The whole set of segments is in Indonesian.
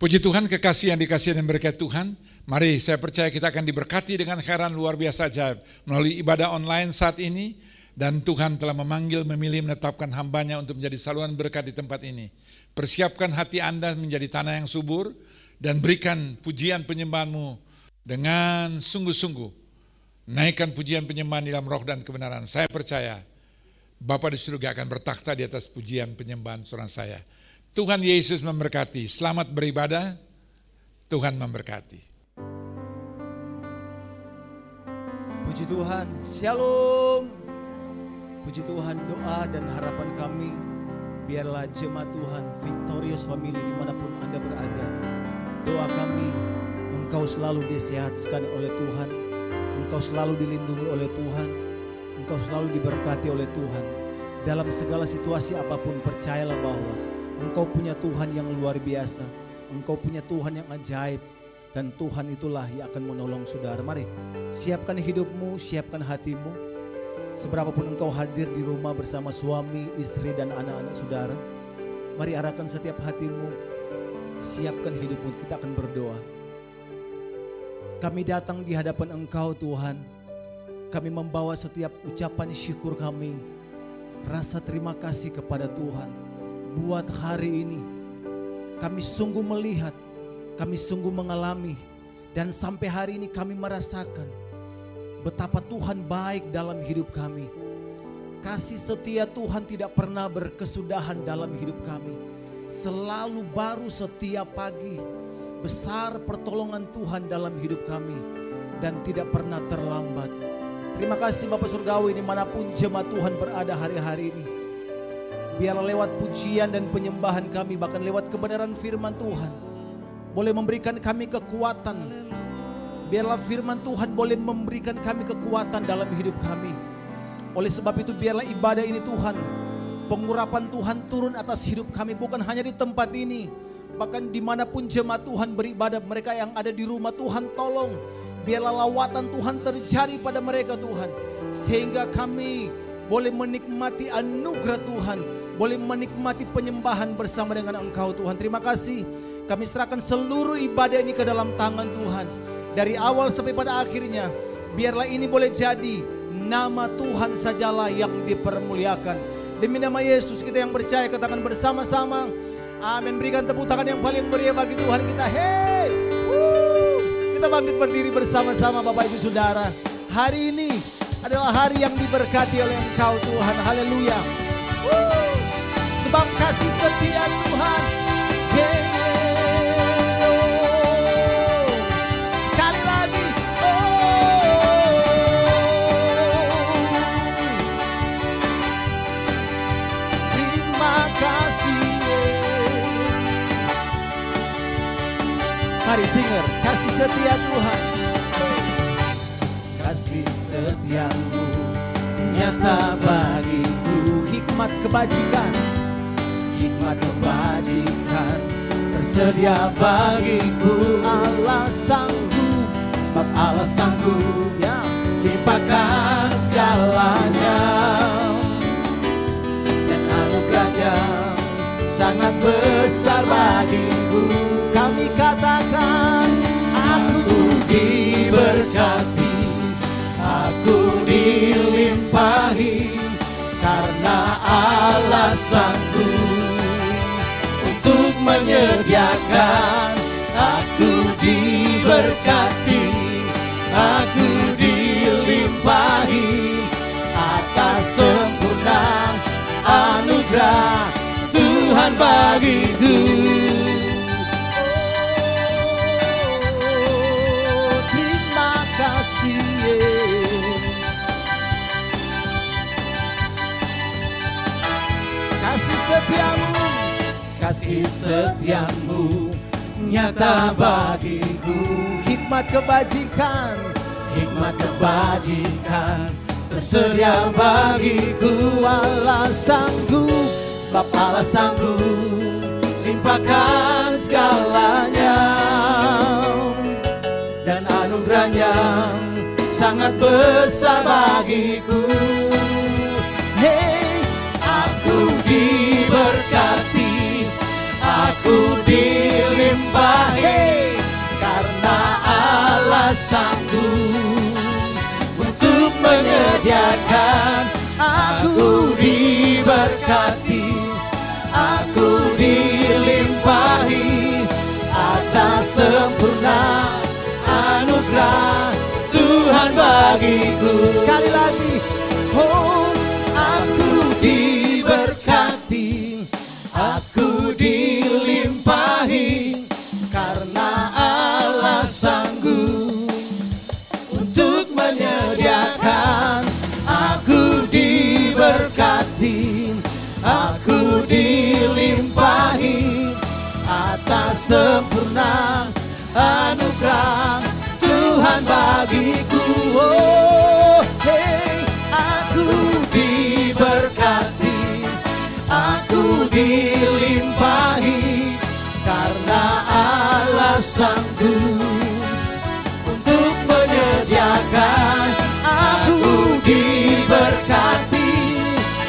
Puji Tuhan, kekasih yang dikasihi dan berkat Tuhan. Mari saya percaya kita akan diberkati dengan heran luar biasa ajaib melalui ibadah online saat ini. Dan Tuhan telah memanggil, memilih, menetapkan hambanya untuk menjadi saluran berkat di tempat ini. Persiapkan hati Anda menjadi tanah yang subur dan berikan pujian penyembahanmu dengan sungguh-sungguh. Naikkan pujian penyembahan dalam roh dan kebenaran. Saya percaya Bapa di surga akan bertakhta di atas pujian penyembahan seorang saya. Tuhan Yesus memberkati. Selamat beribadah. Tuhan memberkati. Puji Tuhan. Shalom. Puji Tuhan, doa dan harapan kami biarlah jemaat Tuhan Victorious Family dimanapun Anda berada. Doa kami, Engkau selalu disehatkan oleh Tuhan, Engkau selalu dilindungi oleh Tuhan, Engkau selalu diberkati oleh Tuhan. Dalam segala situasi apapun, percayalah bahwa Engkau punya Tuhan yang luar biasa, Engkau punya Tuhan yang ajaib, dan Tuhan itulah yang akan menolong saudara. Mari siapkan hidupmu, siapkan hatimu. Seberapapun engkau hadir di rumah bersama suami, istri, dan anak-anak saudara, mari arahkan setiap hatimu, siapkan hidupmu, kita akan berdoa. Kami datang di hadapan Engkau Tuhan, kami membawa setiap ucapan syukur kami, rasa terima kasih kepada Tuhan. Buat hari ini, kami sungguh melihat, kami sungguh mengalami, dan sampai hari ini kami merasakan betapa Tuhan baik dalam hidup kami. Kasih setia Tuhan tidak pernah berkesudahan dalam hidup kami. Selalu baru setiap pagi. Besar pertolongan Tuhan dalam hidup kami. Dan tidak pernah terlambat. Terima kasih Bapak Surgawi dimanapun jemaat Tuhan berada hari-hari ini. Biarlah lewat pujian dan penyembahan kami, bahkan lewat kebenaran firman Tuhan, boleh memberikan kami kekuatan. Biarlah firman Tuhan boleh memberikan kami kekuatan dalam hidup kami. Oleh sebab itu biarlah ibadah ini Tuhan, pengurapan Tuhan turun atas hidup kami. Bukan hanya di tempat ini, bahkan dimanapun jemaat Tuhan beribadah, mereka yang ada di rumah Tuhan tolong. Biarlah lawatan Tuhan terjadi pada mereka Tuhan. Sehingga kami boleh menikmati anugerah Tuhan, boleh menikmati penyembahan bersama dengan Engkau Tuhan. Terima kasih, kami serahkan seluruh ibadah ini ke dalam tangan Tuhan. Dari awal sampai pada akhirnya, biarlah ini boleh jadi nama Tuhan sajalah yang dipermuliakan. Demi nama Yesus kita yang percaya, katakan bersama-sama, amin. Berikan tepuk tangan yang paling meriah bagi Tuhan kita. Hey, kita bangkit berdiri bersama-sama Bapak Ibu Saudara. Hari ini adalah hari yang diberkati oleh Engkau Tuhan. Haleluya. Sebab kasih setia Tuhan. Mari singer, kasih setia Tuhan. Kasih setiamu nyata bagiku, hikmat kebajikan, hikmat kebajikan tersedia bagiku. Allah sanggup, sebab Allah sanggup ya limpahkan segalanya, dan anugerahnya sangat besar bagiku. Kami katakan, aku diberkati, aku dilimpahi, karena Allah sanggup untuk menyediakan. Aku diberkati, aku dilimpahi, atas sempurna anugerah Tuhan bagiku. Kasih setiamu nyata bagiku, hikmat kebajikan, hikmat kebajikan tersedia bagiku. Allah sanggup, sebab Allah sanggup limpahkan segalanya, dan anugerahnya sangat besar bagiku. Hey, aku diberkati, aku dilimpahkan, dilimpahi, karena Allah sanggup untuk menyediakan. Aku diberkati, aku dilimpahi atas sempurna anugerah Tuhan bagiku. Sekali lagi, oh aku diberkati, aku dilimpahi karena Allah sanggup untuk menyediakan. Aku diberkati, aku dilimpahi atas sempurna anugerah Tuhan bagiku. Oh, hey, aku diberkati, aku dilimpahi karena Allah sanggup untuk menyediakan. Aku diberkati,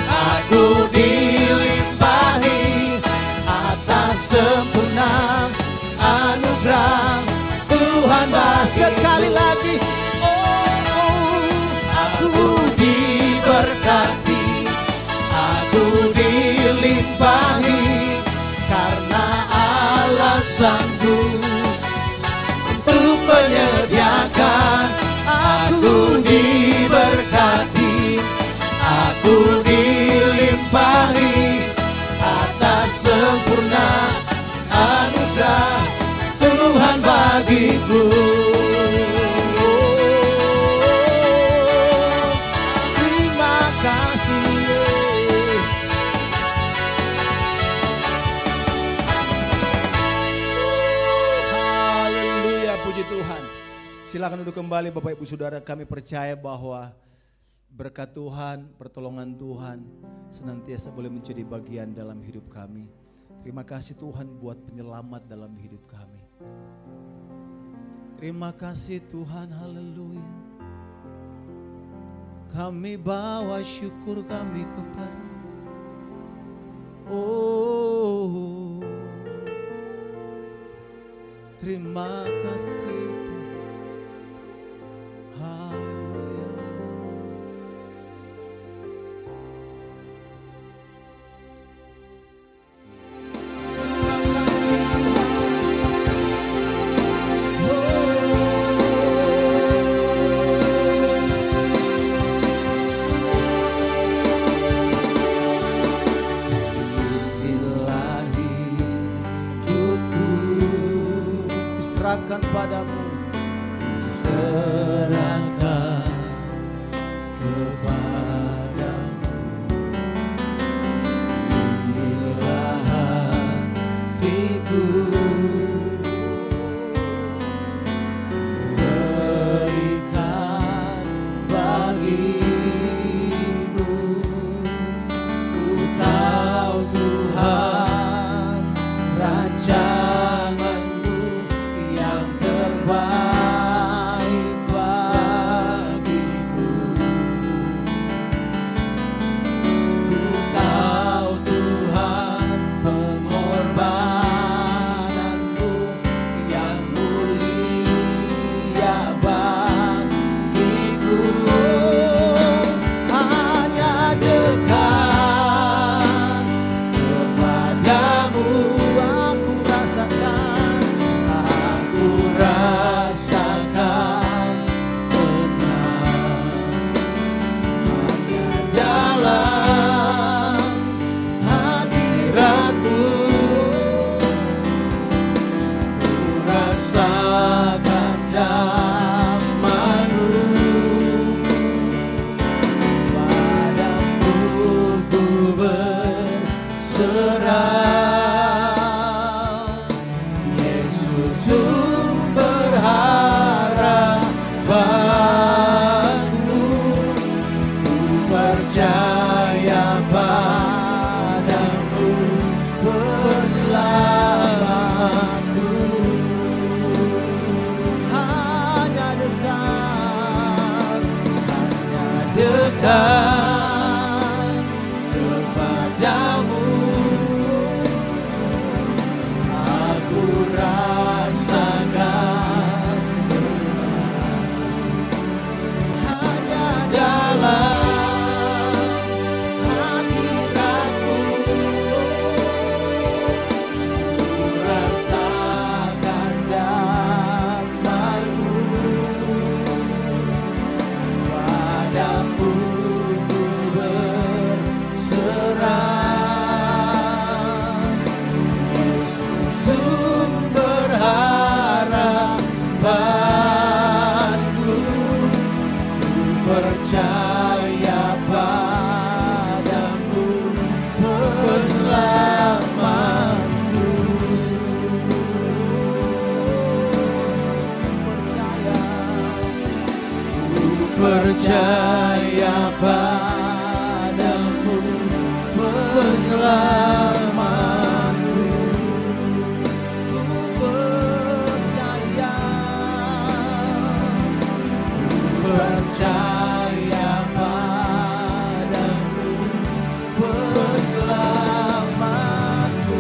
aku dilimpahi atas sempurna anugerah Tuhan. Sekali lagi, oh, aku diberkati, aku dilimpahi karena Allah sanggup untuk menyediakan. Aku diberkati, aku dilimpahi atas sempurna anugerah Tuhan bagiku. Terima kasih. Haleluya, puji Tuhan. Silakan duduk kembali Bapak Ibu Saudara. Kami percaya bahwa berkat Tuhan, pertolongan Tuhan senantiasa boleh menjadi bagian dalam hidup kami. Terima kasih Tuhan buat penyelamat dalam hidup kami. Terima kasih Tuhan, haleluya. Kami bawa syukur kami kepada Oh, terima kasih Tuhan. Haleluya. Terima kasih Tuhan. Ilahi, hidupku diserahkan padamu, serahkan kepadamu. Inilah hatiku, berikan bagimu. Ku tahu Tuhan rancangan-Mu yang terbaik bagiku. Ku tahu Tuhan pengorbanan-Mu yang mulia bagiku. Hanya dekat kepadamu aku rasakan tenang. Hanya dalam hadirat-Mu ku rasakan damai-Mu. Padamu ku berserah, Yesus sumber harapanku. Ku percaya padamu penyelamatku. Hanya dekat kepadamu aku percaya padamu, penyelamatku. Percaya padamu, penyelamatku. Ku percaya padamu, penyelamatku.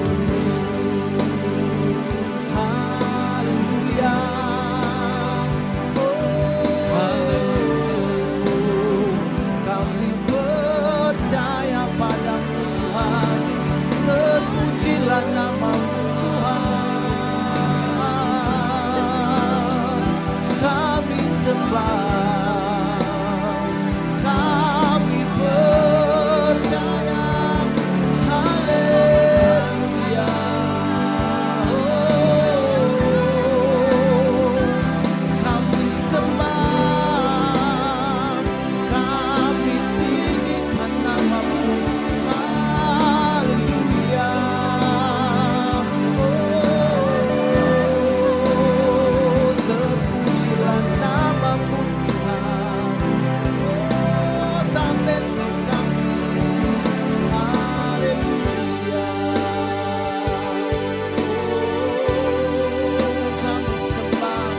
Haleluya. Kami percaya padamu Tuhan, terpujilah namamu Tuhan. Kami sembah, kami percaya. Haleluya. Kami sembah, kami tinggikan namamu. Haleluya. Terpujilah namamu Tuhan. Kota Benteng Kasih. Haleluya. Kami sembah,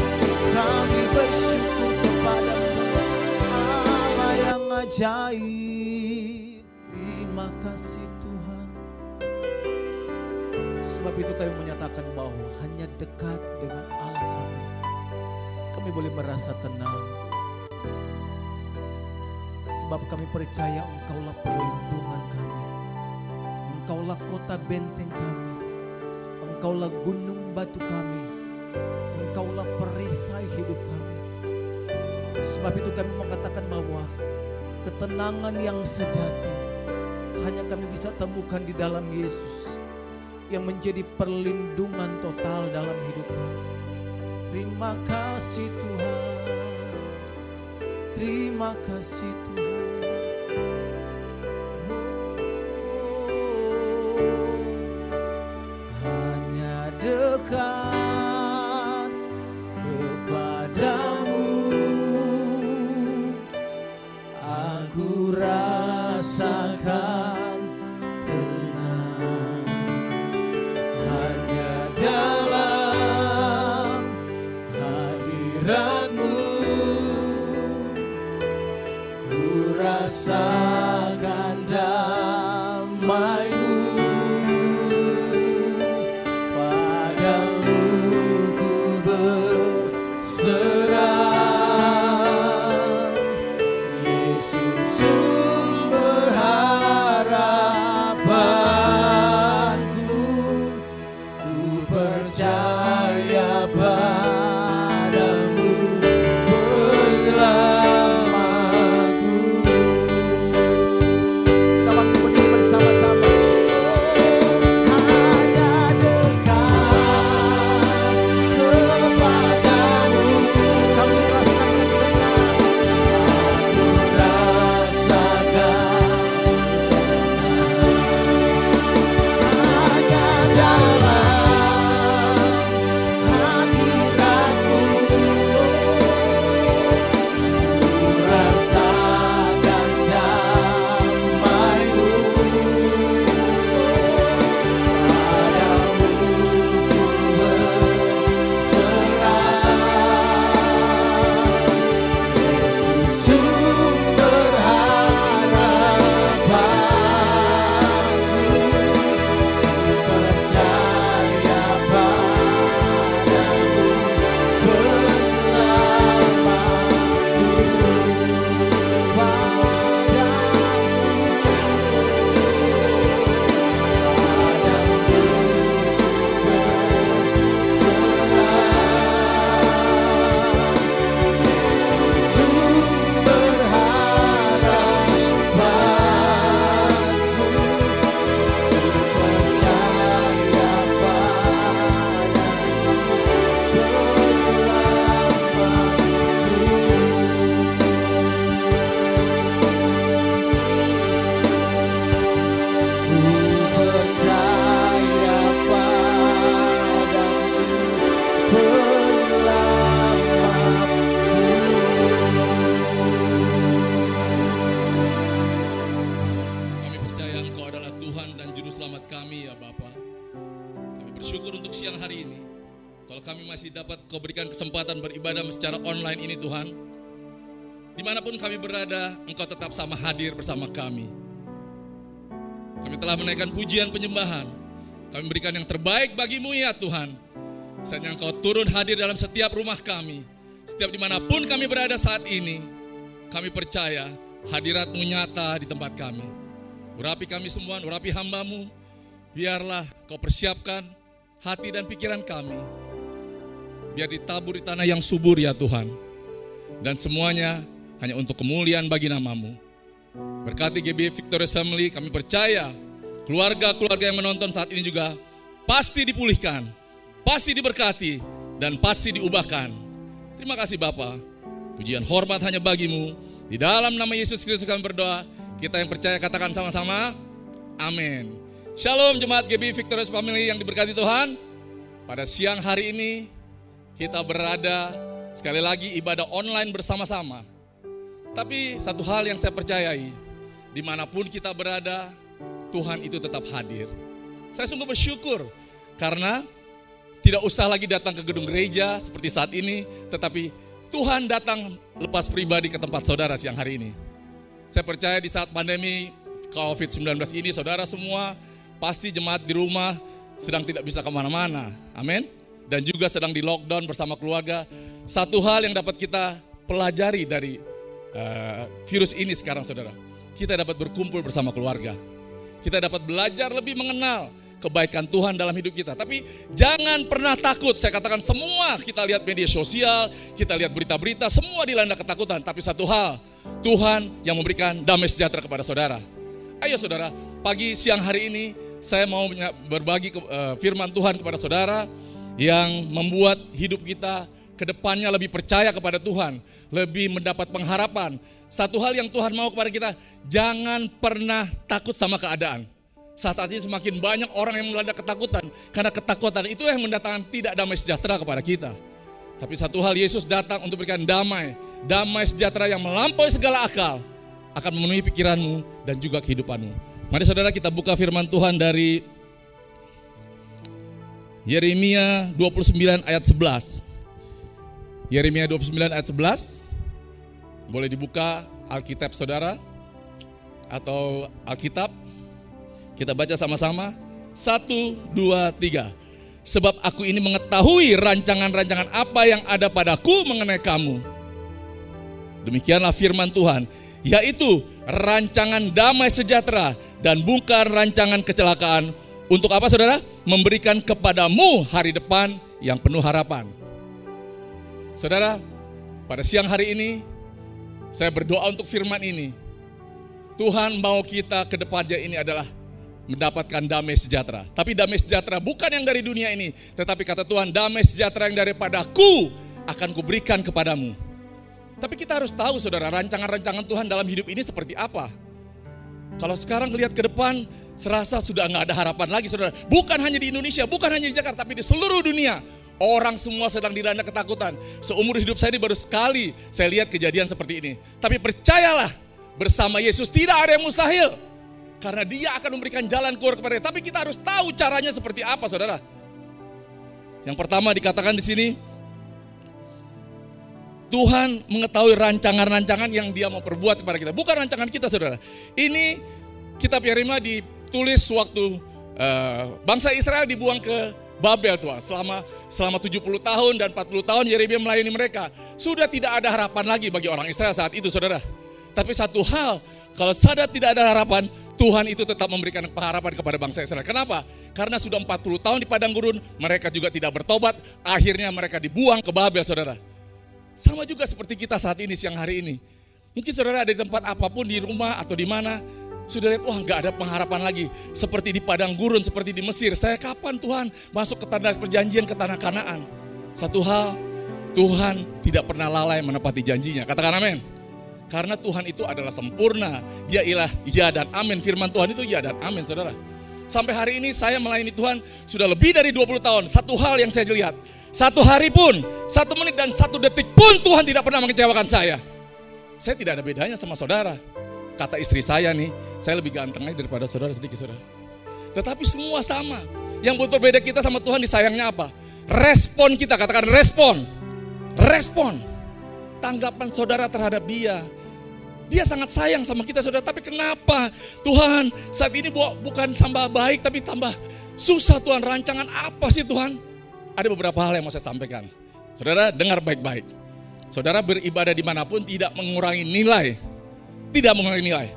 kami bersyukur kepadamu, Allah yang ajaib. Terima kasih Tuhan. Sebab itu kami menyatakan bahwa hanya dekat dengan Allah kami boleh merasa tenang. Sebab kami percaya Engkaulah perlindungan kami, Engkaulah kota benteng kami, Engkaulah gunung batu kami, Engkaulah perisai hidup kami. Sebab itu kami mengatakan bahwa ketenangan yang sejati hanya kami bisa temukan di dalam Yesus, yang menjadi perlindungan total dalam hidup kami. Terima kasih Tuhan, terima kasih Tuhan. Hanya dekat kepadamu aku rasakan tenang. Hanya dalam hadiratmu ku rasakan damai-Mu. Padamu ku berserah, Yesus sumber harapanku. Ku percaya padamu, penyelamatku. Kita bangkit berdiri bersama-sama. Hanya dekat kepadamu kami rasakan tenang. Aku Kalau kami masih dapat Kau berikan kesempatan beribadah secara online ini Tuhan, dimanapun kami berada, Engkau tetap sama hadir bersama kami. Kami telah menaikkan pujian penyembahan. Kami berikan yang terbaik bagi-Mu ya Tuhan. Saatnya Engkau turun hadir dalam setiap rumah kami. Setiap dimanapun kami berada saat ini, kami percaya hadirat-Mu nyata di tempat kami. Urapi kami semua, urapi hamba-Mu. Biarlah Kau persiapkan hati dan pikiran kami. Biar ditabur di tanah yang subur ya Tuhan. Dan semuanya hanya untuk kemuliaan bagi nama-Mu. Berkati GB Victorious Family, kami percaya keluarga-keluarga yang menonton saat ini juga pasti dipulihkan, pasti diberkati, dan pasti diubahkan. Terima kasih Bapa. Pujian hormat hanya bagi-Mu. Di dalam nama Yesus Kristus kami berdoa. Kita yang percaya katakan sama-sama, amin. Shalom jemaat GB Victorious Family yang diberkati Tuhan. Pada siang hari ini kita berada sekali lagi ibadah online bersama-sama. Tapi satu hal yang saya percayai, dimanapun kita berada, Tuhan itu tetap hadir. Saya sungguh bersyukur karena tidak usah lagi datang ke gedung gereja seperti saat ini, tetapi Tuhan datang lepas pribadi ke tempat saudara siang hari ini. Saya percaya di saat pandemi COVID-19 ini, saudara semua pasti jemaat di rumah sedang tidak bisa kemana-mana. Amin. Dan juga sedang di lockdown bersama keluarga. Satu hal yang dapat kita pelajari dari virus ini sekarang saudara, kita dapat berkumpul bersama keluarga. Kita dapat belajar lebih mengenal kebaikan Tuhan dalam hidup kita. Tapi jangan pernah takut. Saya katakan semua kita lihat media sosial, kita lihat berita-berita, semua dilanda ketakutan. Tapi satu hal, Tuhan yang memberikan damai sejahtera kepada saudara. Ayo saudara, pagi siang hari ini saya mau berbagi firman Tuhan kepada saudara yang membuat hidup kita ke depannya lebih percaya kepada Tuhan, lebih mendapat pengharapan. Satu hal yang Tuhan mau kepada kita, jangan pernah takut sama keadaan. Saat ini semakin banyak orang yang melanda ketakutan, karena ketakutan itu yang mendatangkan tidak damai sejahtera kepada kita. Tapi satu hal, Yesus datang untuk berikan damai sejahtera yang melampaui segala akal, akan memenuhi pikiranmu dan juga kehidupanmu. Mari saudara kita buka firman Tuhan dari Yeremia 29 ayat 11. Yeremia 29 ayat 11. Boleh dibuka Alkitab saudara atau Alkitab. Kita baca sama-sama. 1, 2, 3. Sebab aku ini mengetahui rancangan-rancangan apa yang ada padaku mengenai kamu. Demikianlah firman Tuhan, yaitu rancangan damai sejahtera dan bukan rancangan kecelakaan. Untuk apa saudara? Memberikan kepadamu hari depan yang penuh harapan. Saudara, pada siang hari ini saya berdoa untuk firman ini. Tuhan mau kita ke depannya ini adalah mendapatkan damai sejahtera. Tapi damai sejahtera bukan yang dari dunia ini, tetapi kata Tuhan, damai sejahtera yang daripadaku akan kuberikan kepadamu. Tapi kita harus tahu saudara, rancangan-rancangan Tuhan dalam hidup ini seperti apa. Kalau sekarang lihat ke depan, serasa sudah nggak ada harapan lagi saudara. Bukan hanya di Indonesia, bukan hanya di Jakarta, tapi di seluruh dunia. Orang semua sedang dilanda ketakutan. Seumur hidup saya ini baru sekali saya lihat kejadian seperti ini. Tapi percayalah, bersama Yesus tidak ada yang mustahil. Karena Dia akan memberikan jalan keluar kepada kita. Tapi kita harus tahu caranya seperti apa saudara. Yang pertama dikatakan di sini, Tuhan mengetahui rancangan-rancangan yang Dia mau perbuat kepada kita. Bukan rancangan kita saudara. Ini kitab Yeremia ditulis waktu bangsa Israel dibuang ke Babel Tuhan. Selama 70 tahun dan 40 tahun Yeremia melayani mereka. Sudah tidak ada harapan lagi bagi orang Israel saat itu saudara. Tapi satu hal, kalau sadar tidak ada harapan, Tuhan itu tetap memberikan pengharapan kepada bangsa Israel. Kenapa? Karena sudah 40 tahun di padang gurun, mereka juga tidak bertobat. Akhirnya mereka dibuang ke Babel saudara. Sama juga seperti kita saat ini, siang hari ini. Mungkin saudara ada di tempat apapun, di rumah atau di mana, sudah lihat, wah gak ada pengharapan lagi. Seperti di padang gurun, seperti di Mesir. Saya kapan Tuhan masuk ke tanah perjanjian, ke tanah Kanaan? Satu hal, Tuhan tidak pernah lalai menepati janjinya. Katakan amin. Karena Tuhan itu adalah sempurna. Dia ialah ya dan amin. Firman Tuhan itu ya dan amin saudara. Sampai hari ini saya melayani Tuhan sudah lebih dari 20 tahun. Satu hal yang saya lihat, satu hari pun, 1 menit dan 1 detik pun Tuhan tidak pernah mengecewakan saya. Saya tidak ada bedanya sama saudara. Kata istri saya nih, saya lebih ganteng aja daripada saudara sedikit saudara. Tetapi semua sama. Yang berbeda kita sama Tuhan disayangnya apa? respon kita, katakan respon tanggapan saudara terhadap dia. Dia sangat sayang sama kita saudara, tapi kenapa Tuhan saat ini bukan tambah baik tapi tambah susah Tuhan? Rancangan apa sih Tuhan? Ada beberapa hal yang mau saya sampaikan. Saudara dengar baik-baik. Saudara beribadah dimanapun tidak mengurangi nilai. Tidak mengurangi nilai.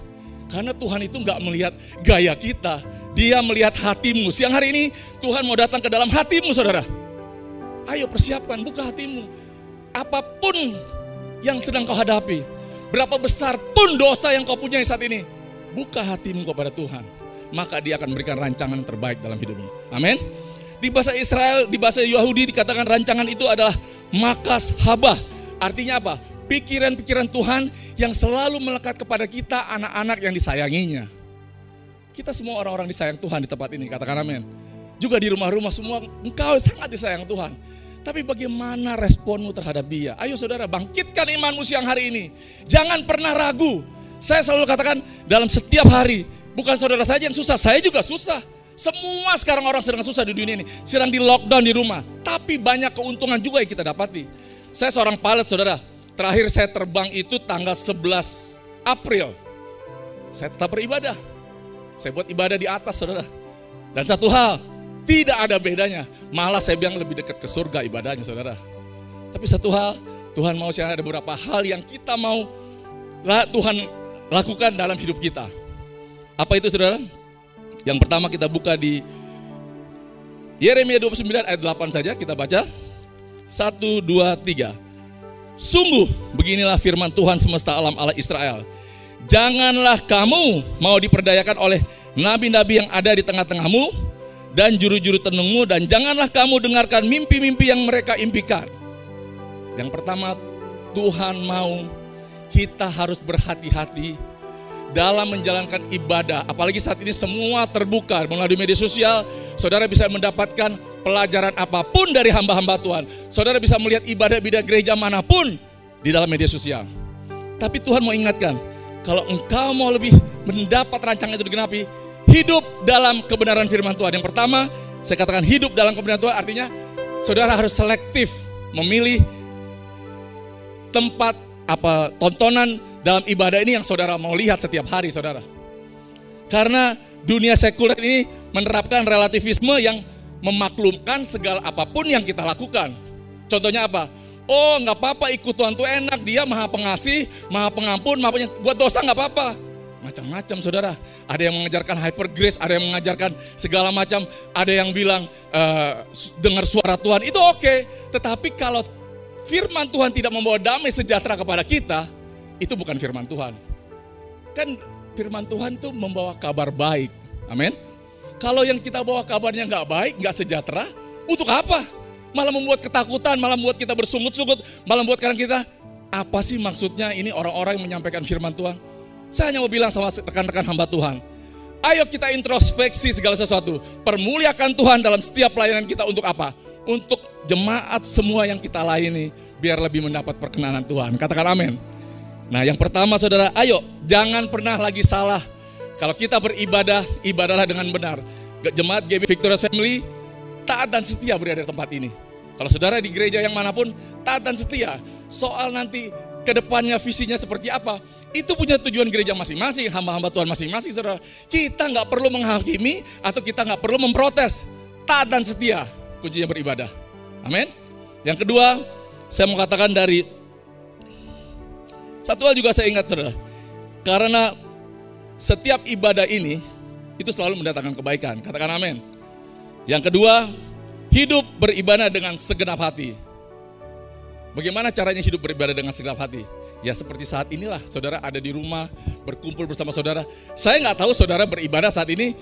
Karena Tuhan itu gak melihat gaya kita. Dia melihat hatimu. Siang hari ini Tuhan mau datang ke dalam hatimu saudara. Ayo persiapkan, buka hatimu. Apapun yang sedang kau hadapi, berapa besar pun dosa yang kau punya saat ini, buka hatimu kepada Tuhan. Maka dia akan memberikan rancangan terbaik dalam hidupmu. Amin. Di bahasa Israel, di bahasa Yahudi dikatakan rancangan itu adalah makas habah. Artinya apa? Pikiran-pikiran Tuhan yang selalu melekat kepada kita, anak-anak yang disayanginya. Kita semua orang-orang disayang Tuhan di tempat ini, katakan amin. Juga di rumah-rumah semua, engkau sangat disayang Tuhan. Tapi bagaimana responmu terhadap dia? Ayo saudara, bangkitkan imanmu siang hari ini. Jangan pernah ragu. Saya selalu katakan dalam setiap hari, bukan saudara saja yang susah, saya juga susah. Semua sekarang orang sedang susah di dunia ini, sedang di lockdown di rumah. Tapi banyak keuntungan juga yang kita dapati. Saya seorang pilot saudara. Terakhir saya terbang itu tanggal 11 April. Saya tetap beribadah. Saya buat ibadah di atas saudara. Dan satu hal, tidak ada bedanya. Malah saya bilang lebih dekat ke surga ibadahnya saudara. Tapi satu hal, Tuhan mau ada beberapa hal yang kita mau Tuhan lakukan dalam hidup kita. Apa itu saudara? Yang pertama kita buka di Yeremia 29 ayat 8 saja kita baca. 1, 2, 3. Sungguh beginilah firman Tuhan semesta alam Allah Israel. Janganlah kamu mau diperdayakan oleh nabi-nabi yang ada di tengah-tengahmu dan juru-juru tenungmu, dan janganlah kamu dengarkan mimpi-mimpi yang mereka impikan. Yang pertama, Tuhan mau kita harus berhati-hati dalam menjalankan ibadah. Apalagi saat ini semua terbuka melalui media sosial. Saudara bisa mendapatkan pelajaran apapun dari hamba-hamba Tuhan. Saudara bisa melihat ibadah-ibadah gereja manapun di dalam media sosial. Tapi Tuhan mau ingatkan, kalau engkau mau lebih mendapat rancangan itu digenapi, hidup dalam kebenaran firman Tuhan. Yang pertama, saya katakan hidup dalam kebenaran Tuhan artinya saudara harus selektif memilih tempat tontonan dalam ibadah ini yang saudara mau lihat setiap hari saudara. Karena dunia sekuler ini menerapkan relativisme yang memaklumkan segala apapun yang kita lakukan. Contohnya apa? Oh gak apa-apa ikut Tuhan tuh enak, dia maha pengasih, maha pengampun, buat dosa gak apa-apa. Macam-macam saudara. Ada yang mengajarkan hyper grace, ada yang mengajarkan segala macam, ada yang bilang dengar suara Tuhan, itu oke. Tetapi kalau firman Tuhan tidak membawa damai sejahtera kepada kita, itu bukan firman Tuhan. Kan firman Tuhan itu membawa kabar baik. Amin. Kalau yang kita bawa kabarnya gak baik, gak sejahtera, untuk apa? Malah membuat ketakutan, malah membuat kita bersungut-sungut, malah membuat kita, apa sih maksudnya ini orang-orang yang menyampaikan firman Tuhan? Saya hanya mau bilang sama rekan-rekan hamba Tuhan, ayo kita introspeksi segala sesuatu. Permuliakan Tuhan dalam setiap pelayanan kita untuk apa? Untuk jemaat semua yang kita layani, biar lebih mendapat perkenanan Tuhan. Katakan amin. Nah yang pertama saudara, ayo jangan pernah lagi salah. Kalau kita beribadah, ibadahlah dengan benar. Jemaat GB Victorious Family, taat dan setia berada di tempat ini. Kalau saudara di gereja yang manapun, taat dan setia. Soal nanti kedepannya visinya seperti apa, itu punya tujuan gereja masing-masing, hamba-hamba Tuhan masing-masing saudara. Kita gak perlu menghakimi atau kita gak perlu memprotes. Taat dan setia, kuncinya beribadah. Amin. Yang kedua, saya mau katakan dari satu hal juga saya ingat saudara. Karena setiap ibadah ini itu selalu mendatangkan kebaikan. Katakan amin. Yang kedua, hidup beribadah dengan segenap hati. Bagaimana caranya hidup beribadah dengan segenap hati? Ya seperti saat inilah saudara ada di rumah berkumpul bersama saudara. Saya nggak tahu saudara beribadah saat ini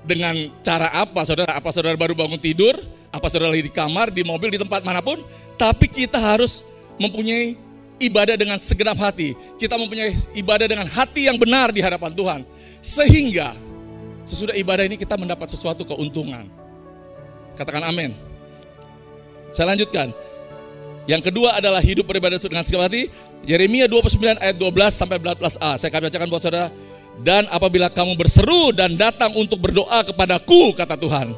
dengan cara apa saudara. Apa saudara baru bangun tidur? Apa saudara lagi di kamar, di mobil, di tempat manapun? Tapi kita harus mempunyai ibadah dengan segenap hati. Kita mempunyai ibadah dengan hati yang benar di hadapan Tuhan. Sehingga sesudah ibadah ini kita mendapat sesuatu keuntungan. Katakan amin. Saya lanjutkan. Yang kedua adalah hidup beribadah dengan segenap hati. Yeremia 29 ayat 12 sampai 14a. Saya akan bacakan buat saudara. Dan apabila kamu berseru dan datang untuk berdoa kepadaku, kata Tuhan.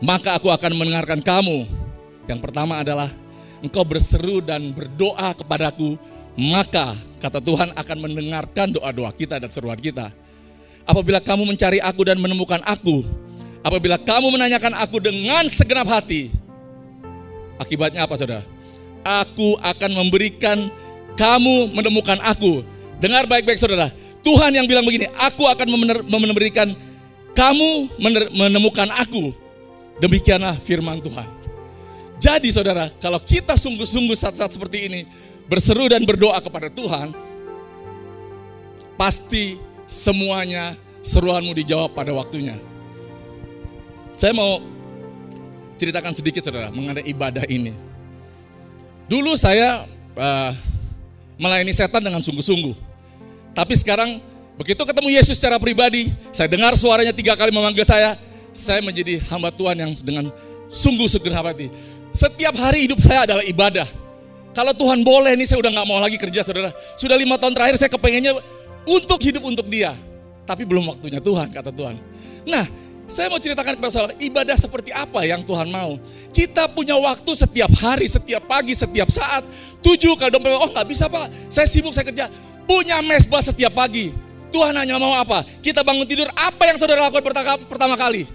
maka aku akan mendengarkan kamu. Yang pertama adalah engkau berseru dan berdoa kepadaku, maka kata Tuhan akan mendengarkan doa-doa kita dan seruan kita. Apabila kamu mencari aku dan menemukan aku, apabila kamu menanyakan aku dengan segenap hati, akibatnya apa saudara? Aku akan memberikan kamu menemukan aku. Dengar baik-baik saudara, Tuhan yang bilang begini, aku akan memberikan kamu menemukan aku. Demikianlah firman Tuhan. Jadi saudara, kalau kita sungguh-sungguh saat-saat seperti ini berseru dan berdoa kepada Tuhan, pasti semuanya seruanmu dijawab pada waktunya. Saya mau ceritakan sedikit saudara mengenai ibadah ini. Dulu saya melayani setan dengan sungguh-sungguh. Tapi sekarang begitu ketemu Yesus secara pribadi, saya dengar suaranya 3 kali memanggil saya menjadi hamba Tuhan yang dengan sungguh segenap hati. Setiap hari hidup saya adalah ibadah. Kalau Tuhan boleh nih saya udah gak mau lagi kerja saudara. Sudah 5 tahun terakhir saya kepengennya untuk hidup untuk dia. Tapi belum waktunya Tuhan, kata Tuhan. Nah, saya mau ceritakan kepada saudara, ibadah seperti apa yang Tuhan mau. Kita punya waktu setiap hari, setiap pagi, setiap saat. 7 kali dompet, oh gak bisa Pak, saya sibuk, saya kerja. Punya mesbah setiap pagi. Tuhan hanya mau apa? Kita bangun tidur, apa yang saudara lakukan pertama kali?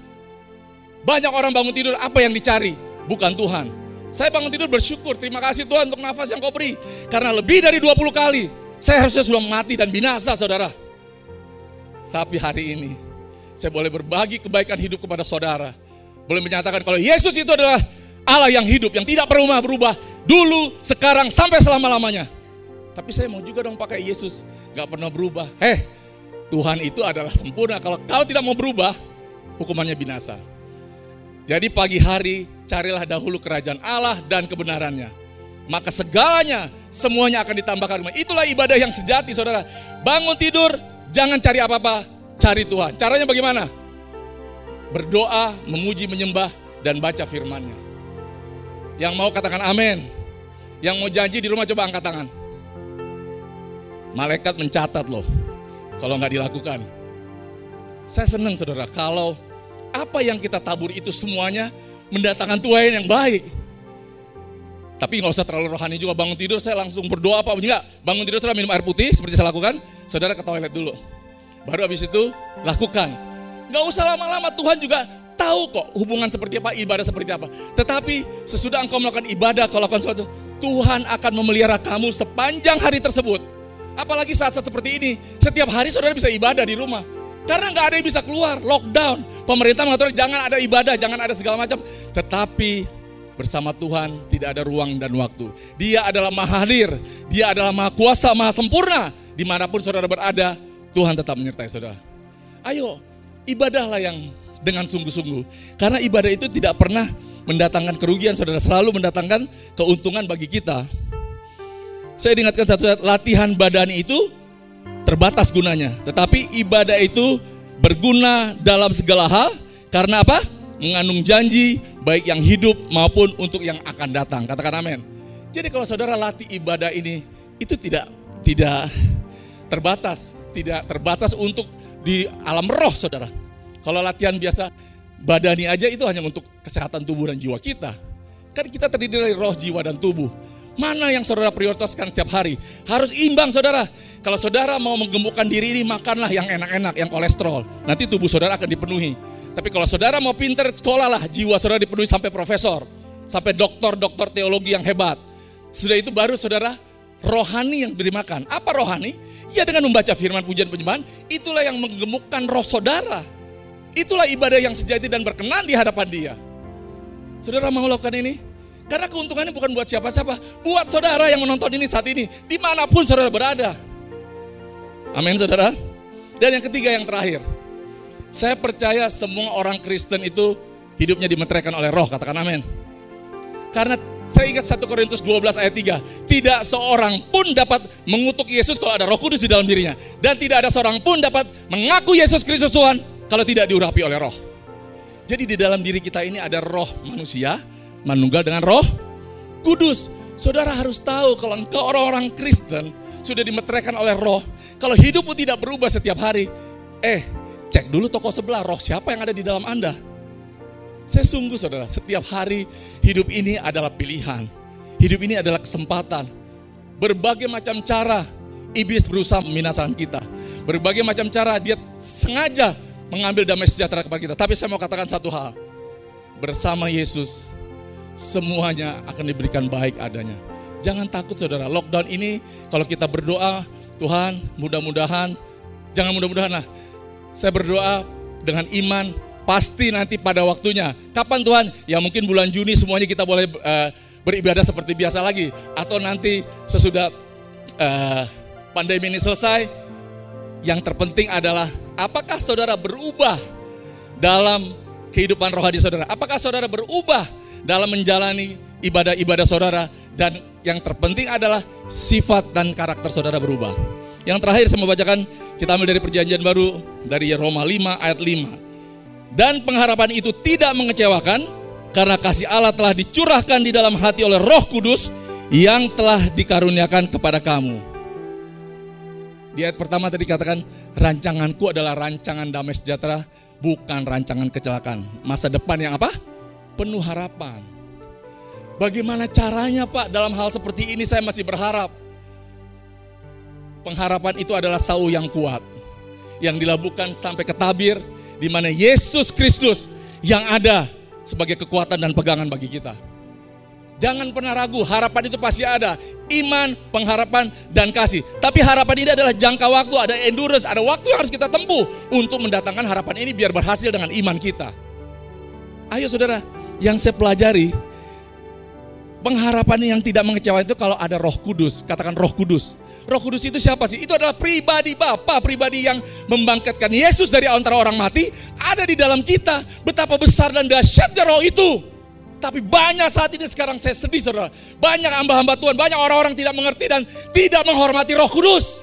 Banyak orang bangun tidur, apa yang dicari? Bukan Tuhan. Saya bangun tidur bersyukur, terima kasih Tuhan untuk nafas yang kau beri. Karena lebih dari 20 kali, saya harusnya sudah mati dan binasa saudara. Tapi hari ini, saya boleh berbagi kebaikan hidup kepada saudara. Boleh menyatakan kalau Yesus itu adalah Allah yang hidup, yang tidak pernah berubah. Dulu, sekarang, sampai selama-lamanya. Tapi saya mau juga dong pakai Yesus, gak pernah berubah. Tuhan itu adalah sempurna, kalau kau tidak mau berubah, hukumannya binasa. Jadi pagi hari, carilah dahulu kerajaan Allah dan kebenarannya. Maka segalanya, semuanya akan ditambahkan. Itulah ibadah yang sejati saudara. Bangun tidur, jangan cari apa-apa, cari Tuhan. Caranya bagaimana? Berdoa, memuji, menyembah, dan baca firman-Nya. Yang mau katakan amin. Yang mau janji di rumah coba angkat tangan. Malaikat mencatat loh, kalau nggak dilakukan. Saya senang saudara, kalau apa yang kita tabur itu semuanya mendatangkan tuayan yang baik. Tapi nggak usah terlalu rohani juga, bangun tidur saya langsung berdoa apa enggak. Bangun tidur saudara minum air putih seperti saya lakukan, saudara ke toilet dulu. Baru habis itu lakukan. Nggak usah lama-lama, Tuhan juga tahu kok hubungan seperti apa, ibadah seperti apa. Tetapi sesudah engkau melakukan ibadah, kalau lakukan sesuatu, Tuhan akan memelihara kamu sepanjang hari tersebut. Apalagi saat-saat seperti ini, setiap hari saudara bisa ibadah di rumah. Karena nggak ada yang bisa keluar, lockdown. Pemerintah mengatur jangan ada ibadah, jangan ada segala macam. Tetapi bersama Tuhan tidak ada ruang dan waktu. Dia adalah Maha Hadir, Dia adalah Maha Kuasa, Maha Sempurna. Dimanapun saudara berada, Tuhan tetap menyertai saudara. Ayo, ibadahlah yang dengan sungguh-sungguh. Karena ibadah itu tidak pernah mendatangkan kerugian saudara, selalu mendatangkan keuntungan bagi kita. Saya ingatkan satu, latihan badani itu terbatas gunanya. Tetapi ibadah itu berguna dalam segala hal. Karena apa? Mengandung janji baik yang hidup maupun untuk yang akan datang. Katakan amin. Jadi kalau saudara latih ibadah ini, itu tidak terbatas. Tidak terbatas untuk di alam roh saudara. Kalau latihan biasa badani aja itu hanya untuk kesehatan tubuh dan jiwa kita. Kan kita terdiri dari roh, jiwa, dan tubuh. Mana yang saudara prioritaskan setiap hari? Harus imbang saudara. Kalau saudara mau menggemukkan diri ini, makanlah yang enak-enak, yang kolesterol. Nanti tubuh saudara akan dipenuhi. Tapi kalau saudara mau pinter, sekolahlah, jiwa saudara dipenuhi sampai profesor, sampai doktor teologi yang hebat. Sudah itu baru saudara rohani yang diberi makan. Apa rohani? Ya dengan membaca firman, pujian, penyembahan. Itulah yang menggemukkan roh saudara. Itulah ibadah yang sejati dan berkenan di hadapan Dia. Saudara mau lakukan ini? Karena keuntungannya bukan buat siapa-siapa, buat saudara yang menonton ini saat ini, dimanapun saudara berada. Amin saudara. Dan yang ketiga, yang terakhir, saya percaya semua orang Kristen itu hidupnya dimeteraikan oleh roh, katakan amin. Karena saya ingat 1 Korintus 12 ayat 3, tidak seorang pun dapat mengutuk Yesus kalau ada Roh Kudus di dalam dirinya. Dan tidak ada seorang pun dapat mengaku Yesus Kristus Tuhan kalau tidak diurapi oleh roh. Jadi di dalam diri kita ini ada roh manusia, manunggal dengan Roh Kudus. Saudara harus tahu kalau engkau orang-orang Kristen sudah dimeteraikan oleh roh. Kalau hidupmu tidak berubah setiap hari, cek dulu toko sebelah, roh siapa yang ada di dalam Anda. Saya sungguh saudara, setiap hari hidup ini adalah pilihan. Hidup ini adalah kesempatan. Berbagai macam cara iblis berusaha membinasakan kita. Berbagai macam cara dia sengaja mengambil damai sejahtera kepada kita. Tapi saya mau katakan satu hal. Bersama Yesus, semuanya akan diberikan baik adanya. Jangan takut saudara, lockdown ini kalau kita berdoa, Tuhan mudah-mudahan, jangan mudah-mudahan lah. Saya berdoa dengan iman, pasti nanti pada waktunya. Kapan Tuhan? Ya mungkin bulan Juni semuanya kita boleh beribadah seperti biasa lagi. Atau nanti sesudah pandemi ini selesai. Yang terpenting adalah apakah saudara berubah dalam kehidupan rohani saudara? Apakah saudara berubah dalam menjalani ibadah-ibadah saudara? Dan yang terpenting adalah sifat dan karakter saudara berubah. Yang terakhir saya mau bacakan, kita ambil dari Perjanjian Baru, dari Roma 5 ayat 5. Dan pengharapan itu tidak mengecewakan, karena kasih Allah telah dicurahkan di dalam hati oleh Roh Kudus yang telah dikaruniakan kepada kamu. Di ayat pertama tadi katakan, rancanganku adalah rancangan damai sejahtera, bukan rancangan kecelakaan. Masa depan yang apa? Penuh harapan. Bagaimana caranya Pak dalam hal seperti ini saya masih berharap. Pengharapan itu adalah sauh yang kuat, yang dilabuhkan sampai ke tabir, di mana Yesus Kristus yang ada sebagai kekuatan dan pegangan bagi kita. Jangan pernah ragu, harapan itu pasti ada. Iman, pengharapan, dan kasih. Tapi harapan ini adalah jangka waktu, ada endurance, ada waktu yang harus kita tempuh untuk mendatangkan harapan ini biar berhasil dengan iman kita. Ayo saudara, yang saya pelajari, pengharapan yang tidak mengecewakan itu kalau ada Roh Kudus. Katakan Roh Kudus. Roh Kudus itu siapa sih? Itu adalah pribadi Bapa, pribadi yang membangkitkan Yesus dari antara orang mati, ada di dalam kita. Betapa besar dan dahsyatnya Roh itu. Tapi banyak saat ini sekarang saya sedih saudara. Banyak hamba-hamba Tuhan, banyak orang-orang tidak mengerti dan tidak menghormati Roh Kudus.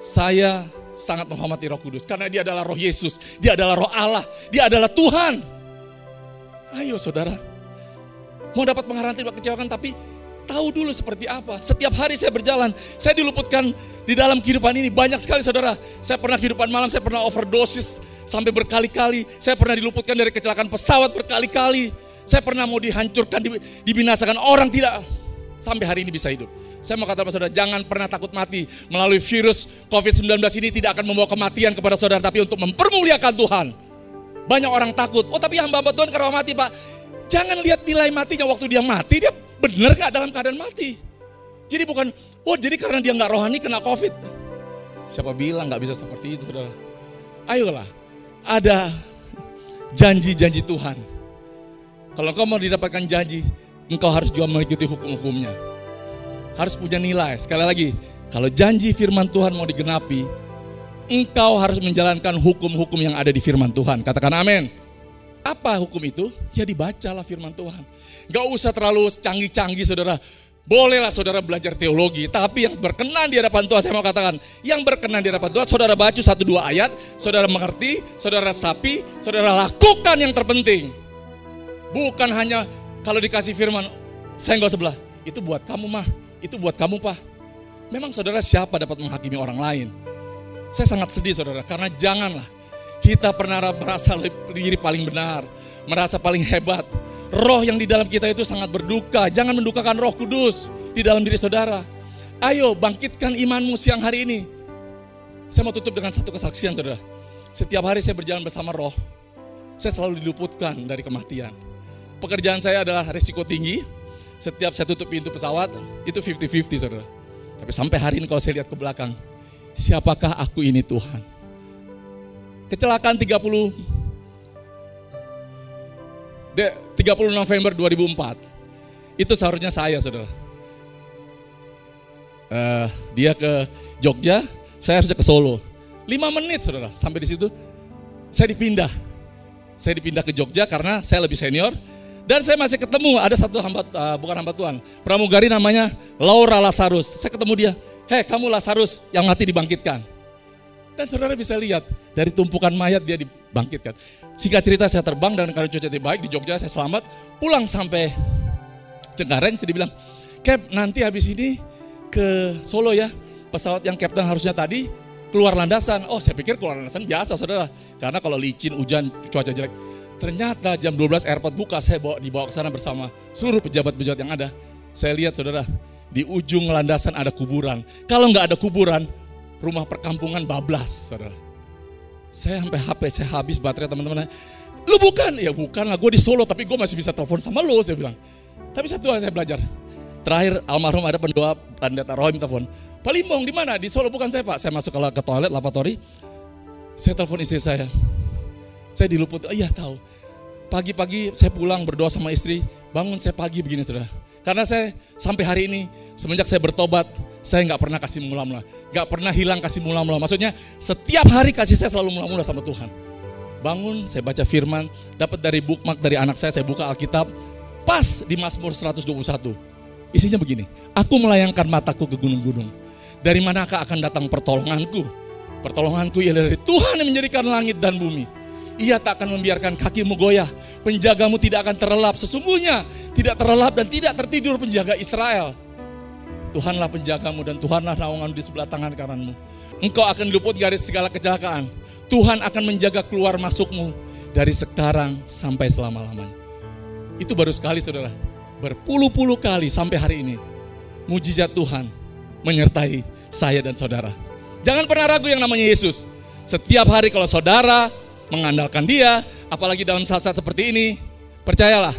Saya sangat menghormati Roh Kudus karena dia adalah Roh Yesus, dia adalah Roh Allah, dia adalah Tuhan. Ayo saudara, mau dapat pengharapan tidak kecewakan, tapi tahu dulu seperti apa. Setiap hari saya berjalan, saya diluputkan di dalam kehidupan ini banyak sekali saudara. Saya pernah kehidupan malam, saya pernah overdosis sampai berkali-kali. Saya pernah diluputkan dari kecelakaan pesawat berkali-kali. Saya pernah mau dihancurkan, dibinasakan orang tidak. Sampai hari ini bisa hidup. Saya mau katakan saudara, jangan pernah takut mati. Melalui virus COVID-19 ini tidak akan membawa kematian kepada saudara, tapi untuk mempermuliakan Tuhan. Banyak orang takut, oh tapi hamba-hamba Tuhan karena mati Pak. Jangan lihat nilai matinya waktu dia mati, dia benar gak dalam keadaan mati. Jadi bukan, oh jadi karena dia gak rohani kena COVID. Siapa bilang gak bisa seperti itu saudara. Ayolah, ada janji-janji Tuhan. Kalau engkau mau didapatkan janji, engkau harus juga mengikuti hukum-hukumnya. Harus punya nilai. Sekali lagi, kalau janji firman Tuhan mau digenapi, engkau harus menjalankan hukum-hukum yang ada di firman Tuhan. Katakan amin. Apa hukum itu? Ya dibacalah firman Tuhan. Gak usah terlalu canggih-canggih saudara. Bolehlah saudara belajar teologi, tapi yang berkenan di hadapan Tuhan, saya mau katakan, yang berkenan di hadapan Tuhan, saudara baca 1-2 ayat, saudara mengerti, saudara resapi, saudara lakukan yang terpenting. Bukan hanya kalau dikasih firman, senggol sebelah, itu buat kamu mah, itu buat kamu Pak. Memang saudara siapa dapat menghakimi orang lain? Saya sangat sedih saudara, karena janganlah kita pernah merasa diri paling benar, merasa paling hebat. Roh yang di dalam kita itu sangat berduka. Jangan mendukakan Roh Kudus di dalam diri saudara. Ayo bangkitkan imanmu siang hari ini. Saya mau tutup dengan satu kesaksian saudara. Setiap hari saya berjalan bersama Roh, saya selalu diluputkan dari kematian. Pekerjaan saya adalah risiko tinggi. Setiap saya tutup pintu pesawat, itu 50-50 saudara. Tapi sampai hari ini kalau saya lihat ke belakang, siapakah aku ini Tuhan? Kecelakaan 30 November 2004. Itu seharusnya saya saudara. Dia ke Jogja, saya harusnya ke Solo. 5 menit saudara, sampai di situ saya dipindah. Saya dipindah ke Jogja karena saya lebih senior. Dan saya masih ketemu, ada satu bukan hamba Tuhan, pramugari namanya Laura Lazarus. Saya ketemu dia, hei kamu Lazarus yang mati dibangkitkan. Dan saudara bisa lihat, dari tumpukan mayat dia dibangkitkan. Singkat cerita saya terbang dan karena cuaca baik di Jogja, saya selamat. Pulang sampai Cengkareng, saya dibilang, Cap nanti habis ini ke Solo ya. Pesawat yang kapten harusnya tadi keluar landasan. Oh, saya pikir keluar landasan biasa, saudara. Karena kalau licin, hujan, cuaca jelek. Ternyata jam 12 airport buka, saya dibawa ke sana bersama seluruh pejabat-pejabat yang ada. Saya lihat, saudara, di ujung landasan ada kuburan. Kalau nggak ada kuburan, rumah perkampungan bablas, saudara. Saya sampai HP saya habis baterai, teman-teman. Lu bukan? Ya bukan lah, gue di Solo tapi gue masih bisa telepon sama lu, saya bilang. Tapi satu hal saya belajar. Terakhir almarhum ada pendoa Pendeta Rohim telepon. Pak Limbong di mana? Di Solo. Bukan saya, Pak. Saya masuk ke toilet lavatory. Saya telepon istri saya. Saya diluput. Iya tahu. Pagi-pagi saya pulang berdoa sama istri. Bangun saya pagi begini, saudara. Karena saya sampai hari ini semenjak saya bertobat, saya nggak pernah kasih mula-mula, nggak pernah hilang kasih mula-mula. Maksudnya setiap hari kasih saya selalu mula-mula sama Tuhan. Bangun, saya baca firman, dapat dari bookmark dari anak saya buka Alkitab, pas di Mazmur 121. Isinya begini, aku melayangkan mataku ke gunung-gunung. Dari manakah akan datang pertolonganku? Pertolonganku ialah dari Tuhan yang menjadikan langit dan bumi. Ia tak akan membiarkan kakimu goyah, penjagamu tidak akan terlelap. Sesungguhnya tidak terlelap dan tidak tertidur penjaga Israel. Tuhanlah penjagamu dan Tuhanlah naunganmu di sebelah tangan kananmu. Engkau akan diluput garis segala kecelakaan. Tuhan akan menjaga keluar masukmu dari sekarang sampai selama-lamanya. Itu baru sekali, saudara. Berpuluh-puluh kali sampai hari ini mujizat Tuhan menyertai saya dan saudara. Jangan pernah ragu yang namanya Yesus. Setiap hari kalau saudara mengandalkan Dia, apalagi dalam saat-saat seperti ini, percayalah,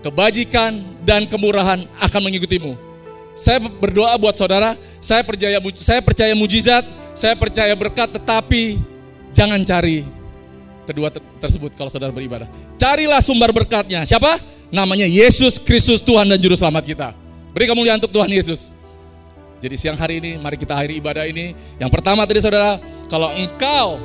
kebajikan dan kemurahan akan mengikutimu. Saya berdoa buat saudara, saya percaya mujizat, saya percaya berkat, tetapi jangan cari kedua tersebut kalau saudara beribadah. Carilah sumber berkatnya. Siapa? Namanya Yesus Kristus, Tuhan dan Juru Selamat kita. Beri kemuliaan untuk Tuhan Yesus. Jadi siang hari ini, mari kita akhiri ibadah ini. Yang pertama tadi, saudara, kalau engkau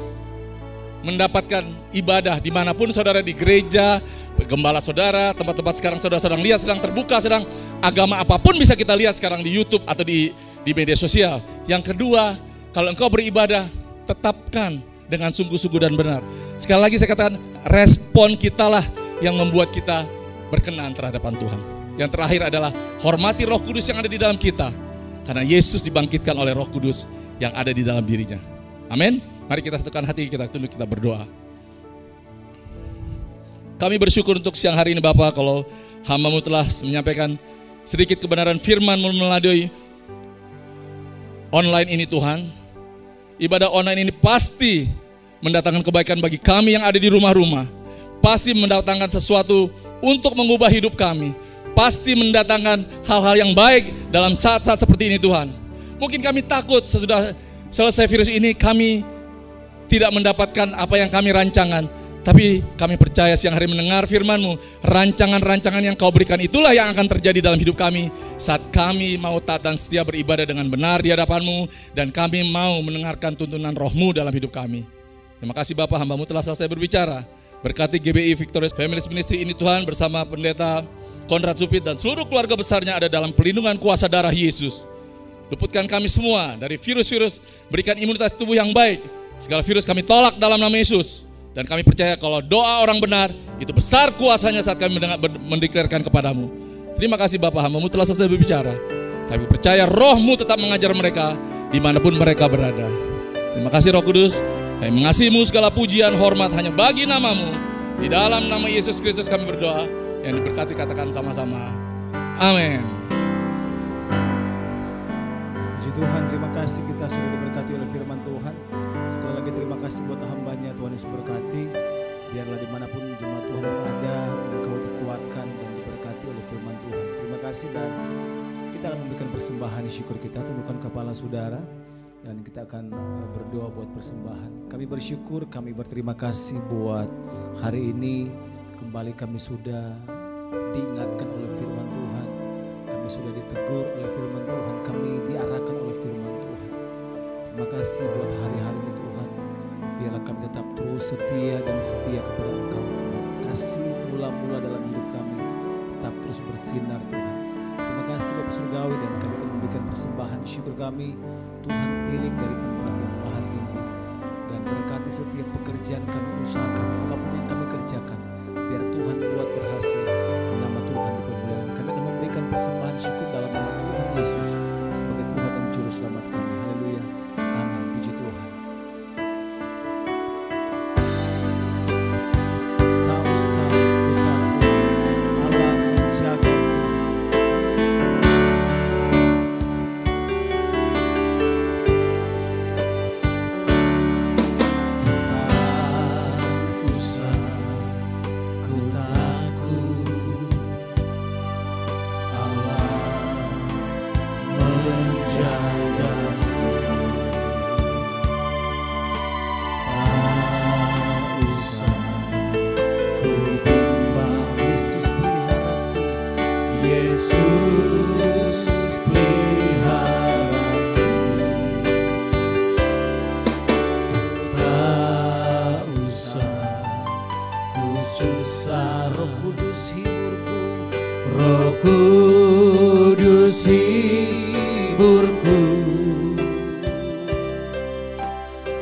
mendapatkan ibadah dimanapun saudara, di gereja, gembala saudara, tempat-tempat sekarang saudara sedang lihat, sedang terbuka, sedang agama apapun bisa kita lihat sekarang di YouTube atau di media sosial. Yang kedua, kalau engkau beribadah, tetapkan dengan sungguh-sungguh dan benar. Sekali lagi saya katakan, respon kitalah yang membuat kita berkenan terhadapan Tuhan. Yang terakhir adalah hormati Roh Kudus yang ada di dalam kita, karena Yesus dibangkitkan oleh Roh Kudus yang ada di dalam dirinya. Amin. Mari kita satukan hati, kita tunduk, kita berdoa. Kami bersyukur untuk siang hari ini Bapa, kalau hamba-Mu telah menyampaikan sedikit kebenaran firman-Mu melalui online ini Tuhan. Ibadah online ini pasti mendatangkan kebaikan bagi kami yang ada di rumah-rumah. Pasti mendatangkan sesuatu untuk mengubah hidup kami. Pasti mendatangkan hal-hal yang baik dalam saat-saat seperti ini Tuhan. Mungkin kami takut sesudah selesai virus ini kami tidak mendapatkan apa yang kami rancangan. Tapi kami percaya siang hari mendengar firman-Mu, rancangan-rancangan yang Kau berikan itulah yang akan terjadi dalam hidup kami saat kami mau taat dan setia beribadah dengan benar di hadapan-Mu, dan kami mau mendengarkan tuntunan Roh-Mu dalam hidup kami. Terima kasih Bapak, hamba-Mu telah selesai berbicara. Berkati GBI Victorious Families Ministry ini Tuhan, bersama Pendeta Konrad Supit dan seluruh keluarga besarnya ada dalam pelindungan kuasa darah Yesus. Luputkan kami semua dari virus-virus, berikan imunitas tubuh yang baik. Segala virus kami tolak dalam nama Yesus. Dan kami percaya kalau doa orang benar, itu besar kuasanya saat kami mendeklarasikan kepadamu. Terima kasih Bapak, hamba-Mu telah selesai berbicara. Kami percaya Roh-Mu tetap mengajar mereka dimanapun mereka berada. Terima kasih Roh Kudus. Kami mengasihi-Mu, segala pujian, hormat hanya bagi nama-Mu. Di dalam nama Yesus Kristus kami berdoa. Yang diberkati katakan sama-sama. Amin. Puji Tuhan, terima kasih kita sudah diberkati oleh firman Tuhan. Sekali lagi terima kasih buat hambanya, Tuhan Yesus berkati. Biarlah dimanapun jemaat Tuhan berada, engkau dikuatkan dan diberkati oleh firman Tuhan. Terima kasih, dan kita akan memberikan persembahan syukur kita. Tundukkan kepala saudara dan kita akan berdoa buat persembahan. Kami bersyukur, kami berterima kasih buat hari ini. Kembali kami sudah diingatkan oleh firman Tuhan. Kami sudah ditegur oleh firman Tuhan. Kami diarahkan oleh firman Tuhan. Terima kasih buat hari-hari ini Tuhan. Biarlah kami tetap terus setia dan setia kepada Engkau. Kasih mula-mula dalam hidup kami tetap terus bersinar Tuhan. Terima kasih Bapak Surgawi, dan kami akan memberikan persembahan syukur kami. Tuhan tiling dari tempat yang maha tinggi. Dan berkati setiap pekerjaan kami, usaha kami, apapun yang kami kerjakan. Biar Tuhan buat berhasil. Nama Tuhan dipermuliakan. Kami akan memberikan persembahan syukur dalam nama Tuhan Yesus sebagai Tuhan dan Juru Selamat kami. Haleluya. Amin. Puji Tuhan.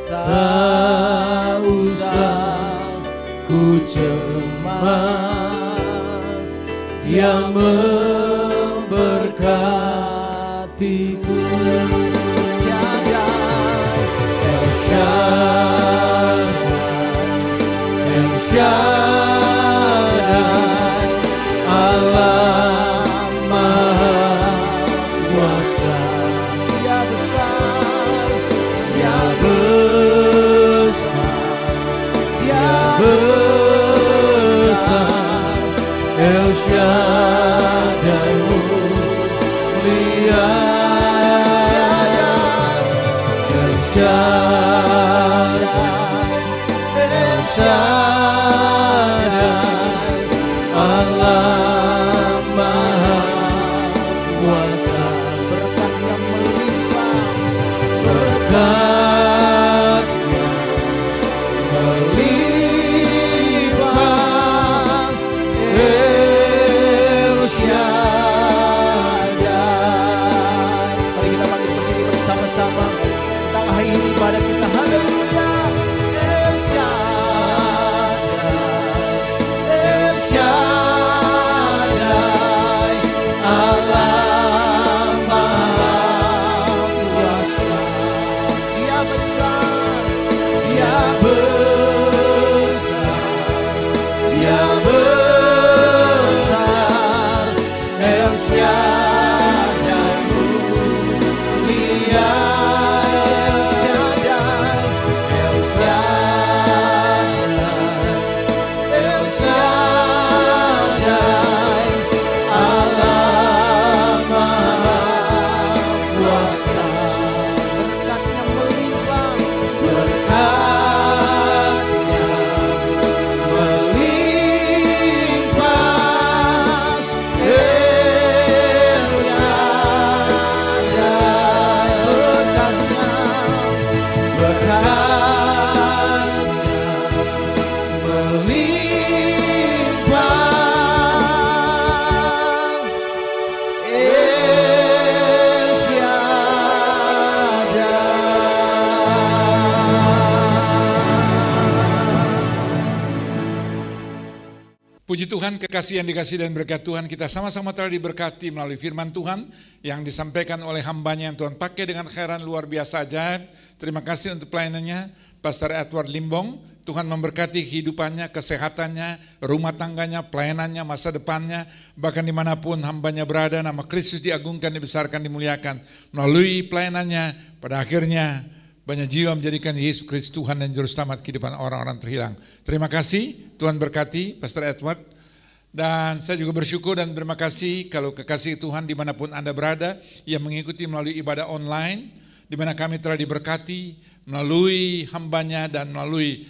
Tak usah ku cemas, Dia memberkatiku. El Shaddai, Allah Maha Kuasa. Dia besar, Dia besar, Dia besar. El Shaddai mulia. El Shaddai, Allah Maha Kuasa. Berkat yang melimpah, berkatnya melimpah. El Shaddai. Mari kita bangkit berdiri bersama-sama. Kita akhiri ibadah kita. Haleluya. El Shaddai, Allah Maha Kuasa. Dia besar, Dia besar, Dia besar. El Shaddai mulia. El Shaddai, El Shaddai, El Shaddai, Allah Maha Kuasa. Berkatnya melimpah, berkatnya melimpah. El Shaddai, berkatnya melimpah. El Shaddai. Puji Tuhan, kekasih yang dikasih dan berkat Tuhan, kita sama-sama telah diberkati melalui firman Tuhan yang disampaikan oleh hambanya yang Tuhan pakai dengan khairan luar biasa ajaib. Terima kasih untuk pelayanannya, Pastor Edward Limbong. Tuhan memberkati kehidupannya, kesehatannya, rumah tangganya, pelayanannya, masa depannya, bahkan dimanapun hambanya berada, nama Kristus diagungkan, dibesarkan, dimuliakan. Melalui pelayanannya, pada akhirnya banyak jiwa menjadikan Yesus Kristus Tuhan dan Juru Selamat kehidupan orang-orang terhilang. Terima kasih, Tuhan berkati Pastor Edward. Dan saya juga bersyukur dan berterima kasih kalau kekasih Tuhan dimanapun Anda berada yang mengikuti melalui ibadah online, di mana kami telah diberkati melalui hambanya dan melalui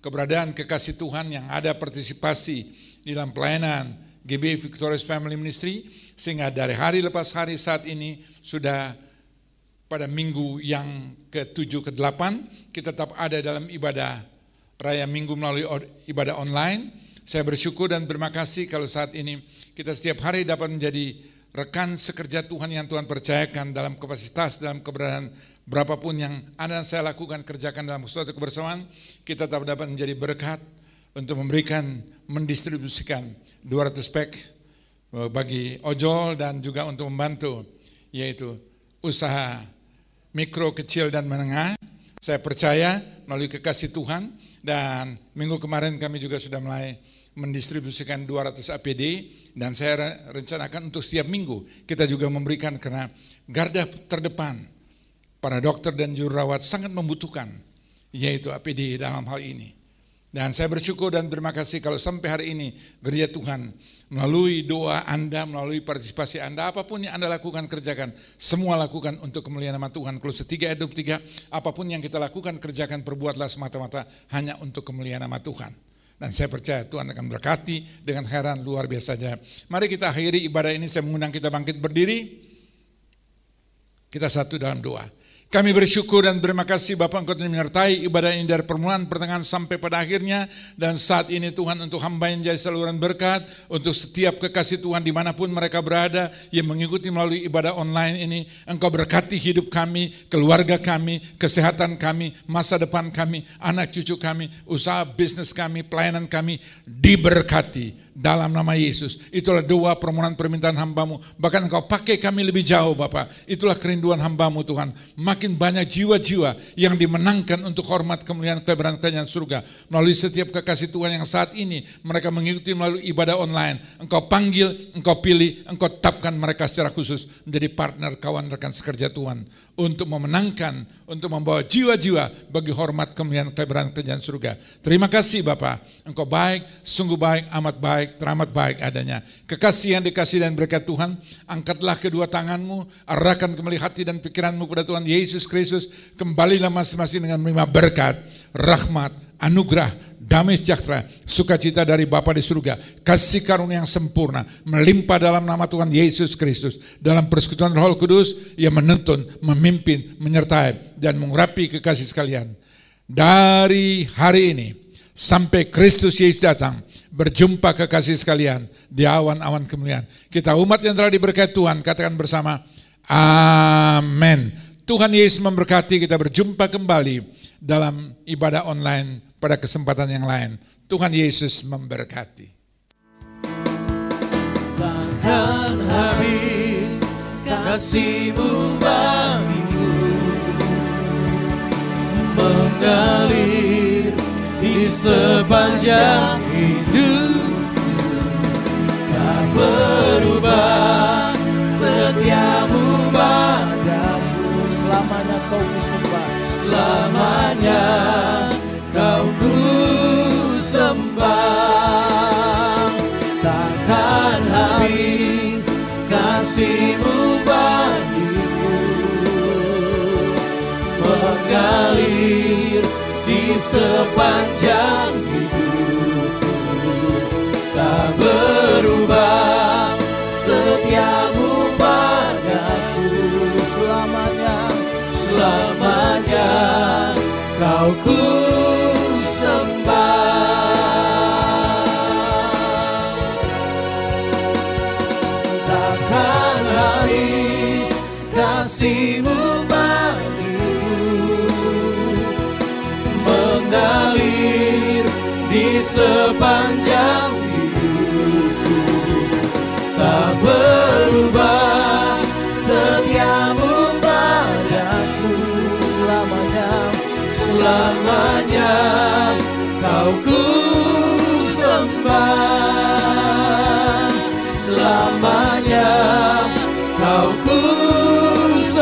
keberadaan kekasih Tuhan yang ada partisipasi di dalam pelayanan GBI Victorious Family Ministry, sehingga dari hari lepas hari saat ini sudah pada minggu yang ke-7 ke-8 kita tetap ada dalam ibadah raya minggu melalui ibadah online. Saya bersyukur dan berterima kasih kalau saat ini kita setiap hari dapat menjadi rekan sekerja Tuhan yang Tuhan percayakan dalam kapasitas, dalam keberadaan berapapun yang Anda dan saya lakukan, kerjakan dalam suatu kebersamaan. Kita tetap dapat menjadi berkat untuk memberikan, mendistribusikan 200 pack bagi ojol dan juga untuk membantu yaitu usaha mikro, kecil dan menengah. Saya percaya melalui kekasih Tuhan, dan minggu kemarin kami juga sudah mulai mendistribusikan 200 APD, dan saya rencanakan untuk setiap minggu kita juga memberikan, karena garda terdepan para dokter dan juru rawat sangat membutuhkan yaitu APD dalam hal ini. Dan saya bersyukur dan terima kasih kalau sampai hari ini gereja Tuhan melalui doa Anda, melalui partisipasi Anda, apapun yang Anda lakukan, kerjakan, semua lakukan untuk kemuliaan nama Tuhan. Kolose 3 ayat 23, apapun yang kita lakukan, kerjakan, perbuatlah semata-mata hanya untuk kemuliaan nama Tuhan. Dan saya percaya Tuhan akan berkati dengan heran luar biasa saja. Mari kita akhiri ibadah ini, saya mengundang kita bangkit berdiri. Kita satu dalam doa. Kami bersyukur dan berterima kasih Bapa, Engkau telah menyertai ibadah ini dari permulaan, pertengahan sampai pada akhirnya. Dan saat ini Tuhan, untuk hamba yang jadi saluran berkat, untuk setiap kekasih Tuhan dimanapun mereka berada, yang mengikuti melalui ibadah online ini, Engkau berkati hidup kami, keluarga kami, kesehatan kami, masa depan kami, anak cucu kami, usaha bisnis kami, pelayanan kami, diberkati. Dalam nama Yesus. Itulah doa permohonan permintaan hamba-Mu. Bahkan Engkau pakai kami lebih jauh Bapa. Itulah kerinduan hamba-Mu Tuhan. Makin banyak jiwa-jiwa yang dimenangkan untuk hormat kemuliaan kelebaran kerajaan surga. Melalui setiap kekasih Tuhan yang saat ini mereka mengikuti melalui ibadah online. Engkau panggil, Engkau pilih, Engkau tetapkan mereka secara khusus menjadi partner, kawan, rekan sekerja Tuhan. Untuk memenangkan, untuk membawa jiwa-jiwa bagi hormat kemuliaan kelebaran kerajaan surga. Terima kasih Bapa. Engkau baik, sungguh baik, amat baik, teramat baik adanya. Kekasih yang dikasih dan berkat Tuhan, angkatlah kedua tanganmu, arahkan kembali hati dan pikiranmu pada Tuhan Yesus Kristus. Kembalilah masing-masing dengan menerima berkat, rahmat, anugerah, damai sejahtera, sukacita dari Bapa di surga, kasih karunia yang sempurna, melimpah dalam nama Tuhan Yesus Kristus. Dalam persekutuan Roh Kudus yang menuntun, memimpin, menyertai, dan mengurapi kekasih sekalian. Dari hari ini sampai Kristus Yesus datang, berjumpa kekasih sekalian di awan-awan kemuliaan. Kita umat yang telah diberkati Tuhan, katakan bersama, amin. Tuhan Yesus memberkati. Kita berjumpa kembali dalam ibadah online pada kesempatan yang lain. Tuhan Yesus memberkati. Takkan habis kasih-Mu bagiku, mengalir di sepanjang hidup, tak berubah setia-Mu padaku. Selamanya Kau kusembah, selamanya Kau kusembah. Takkan habis kasih-Mu bagiku, mengalir di sepanjang hidupku, tak berubah setia-Mu padaku. Selamanya, selamanya Kau kusembah. Takkan habis kasih-Mu mengalir di sepanjang hidupku, tak berubah setia-Mu padaku. Selamanya, selamanya Kau kusembah. Selamanya Kau kusembah.